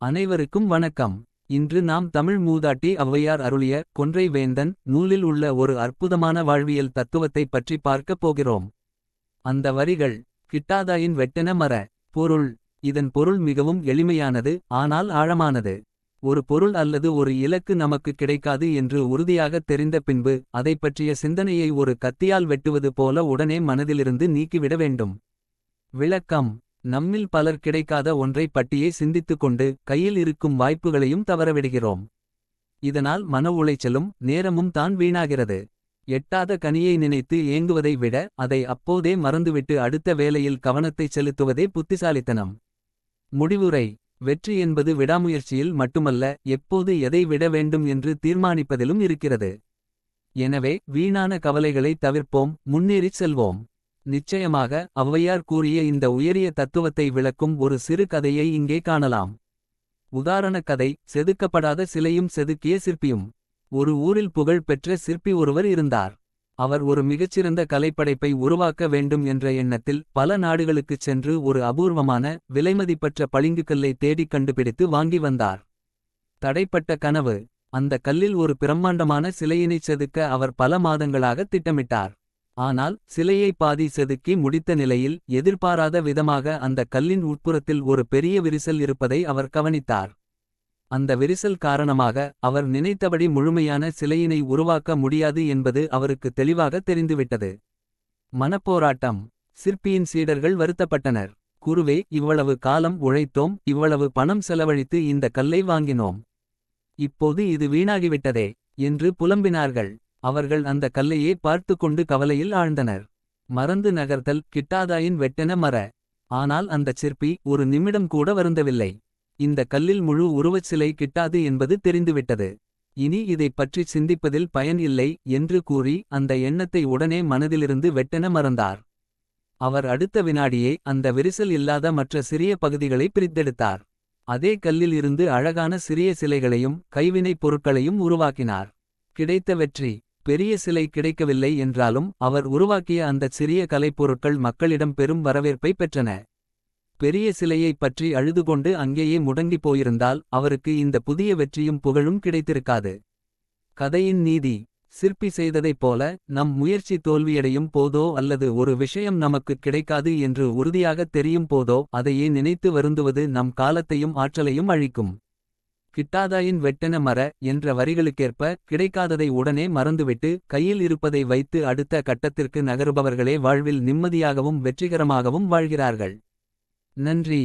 அனைவருக்கும் வணக்கம். இன்று நாம் தமிழ் மூதாட்டி ஔவையார் அருளிய கொன்றை வேந்தன் நூலில் உள்ள ஒரு அற்புதமான வாழ்வியல் தத்துவத்தை பற்றி பார்க்கப் போகிறோம். அந்த வரிகள் கிட்டாதாயின் வெட்டென மற. பொருள். இதன் பொருள் மிகவும் எளிமையானது, ஆனால் ஆழமானது. ஒரு பொருள் அல்லது ஒரு இலக்கு நமக்கு கிடைக்காது என்று உறுதியாகத் தெரிந்த பின்பு அதைப் பற்றிய சிந்தனையை ஒரு கத்தியால் வெட்டுவது போல உடனே மனதிலிருந்து நீக்கிவிட வேண்டும். விளக்கம். நம்மில் பலர் கிடைக்காத ஒன்றை பற்றியே சிந்தித்துக் கொண்டு கையில் இருக்கும் வாய்ப்புகளையும் தவறவிடுகிறோம். இதனால் மன உளைச்சலும் நேரமும் தான் வீணாகிறது. எட்டாத கனியை நினைத்து ஏங்குவதை விட அதை அப்போதே மறந்துவிட்டு அடுத்த வேலையில் கவனத்தைச் செலுத்துவதே புத்திசாலித்தனம். முடிவுரை. வெற்றி என்பது விடாமுயற்சியில் மட்டுமல்ல, எப்போது எதை விட வேண்டும் என்று தீர்மானிப்பதிலும் இருக்கிறது. எனவே வீணான கவலைகளை தவிர்ப்போம், முன்னேறிச் செல்வோம். நிச்சயமாக ஔவையார் கூறிய இந்த உயரிய தத்துவத்தை விளக்கும் ஒரு சிறு கதையை இங்கே காணலாம். உதாரண கதை. செதுக்கப்படாத சிலையும் செதுக்கிய சிற்பியும். ஒரு ஊரில் புகழ் பெற்ற சிற்பி ஒருவர் இருந்தார். அவர் ஒரு மிகச்சிறந்த கலைப்படைப்பை உருவாக்க வேண்டும் என்ற எண்ணத்தில் பல நாடுகளுக்குச் சென்று ஒரு அபூர்வமான விலைமதிப்பற்ற பளிங்குக்கல்லை தேடிக் கண்டுபிடித்து வாங்கி வந்தார். தடைப்பட்ட கனவு. அந்த கல்லில் ஒரு பிரம்மாண்டமான சிலையினைச் செதுக்க அவர் பல மாதங்களாக திட்டமிட்டார். ஆனால் சிலையை பாதி செதுக்கி முடித்த நிலையில் எதிர்பாராத விதமாக அந்த கல்லின் உட்புறத்தில் ஒரு பெரிய விரிசல் இருப்பதை அவர் கவனித்தார். அந்த விரிசல் காரணமாக அவர் நினைத்தபடி முழுமையான சிலையினை உருவாக்க முடியாது என்பது அவருக்கு தெளிவாக தெரிந்துவிட்டது. மனப்போராட்டம். சிற்பியின் சீடர்கள் வருத்தப்பட்டனர். குருவே, இவ்வளவு காலம் உழைத்தோம், இவ்வளவு பணம் செலவழித்து இந்த கல்லை வாங்கினோம். இப்போது இது வீணாகிவிட்டதே என்று புலம்பினார்கள். அவர்கள் அந்த கல்லையே பார்த்து கொண்டு கவலையில் ஆழ்ந்தனர். மறந்து நகர்த்தல். கிட்டாதாயின் வெட்டென மற. ஆனால் அந்தச் சிற்பி ஒரு நிமிடம் கூட வருந்தவில்லை. இந்த கல்லில் முழு உருவச் சிலை கிட்டாது என்பது தெரிந்துவிட்டது. இனி இதைப் பற்றி சிந்திப்பதில் பயன் இல்லை என்று கூறி அந்த எண்ணத்தை உடனே மனதிலிருந்து வெட்டென மறந்தார். அவர் அடுத்த வினாடியே அந்த விரிசல் இல்லாத மற்ற சிறிய பகுதிகளை பிரித்தெடுத்தார். அதே கல்லில் இருந்து அழகான சிறிய சிலைகளையும் கைவினைப் பொருட்களையும் உருவாக்கினார். கிடைத்த வெற்றி. பெரிய சிலை கிடைக்கவில்லை என்றாலும் அவர் உருவாக்கிய அந்தச் சிறிய கலைப்பொருட்கள் மக்களிடம் பெரும் வரவேற்பை பெற்றன. பெரிய சிலையைப் பற்றி அழுதுகொண்டு அங்கேயே முடங்கி போயிருந்தால் அவருக்கு இந்த புதிய வெற்றியும் புகழும் கிடைத்திருக்காது. கதையின் நீதி. சிற்பி செய்ததைப் போல நம் முயற்சி தோல்வியடையும் போதோ அல்லது ஒரு விஷயம் நமக்கு கிடைக்காது என்று உறுதியாகத் தெரியும் போதோ அதையே நினைத்து வருந்துவது நம் காலத்தையும் ஆற்றலையும் அழிக்கும். கிட்டாதாயின் வெட்டென மற என்ற வரிகளுக்கேற்ப கிடைக்காததை உடனே மறந்துவிட்டு கையில் இருப்பதை வைத்து அடுத்த கட்டத்திற்கு நகருபவர்களே வாழ்வில் நிம்மதியாகவும் வெற்றிகரமாகவும் வாழ்கிறார்கள். நன்றி.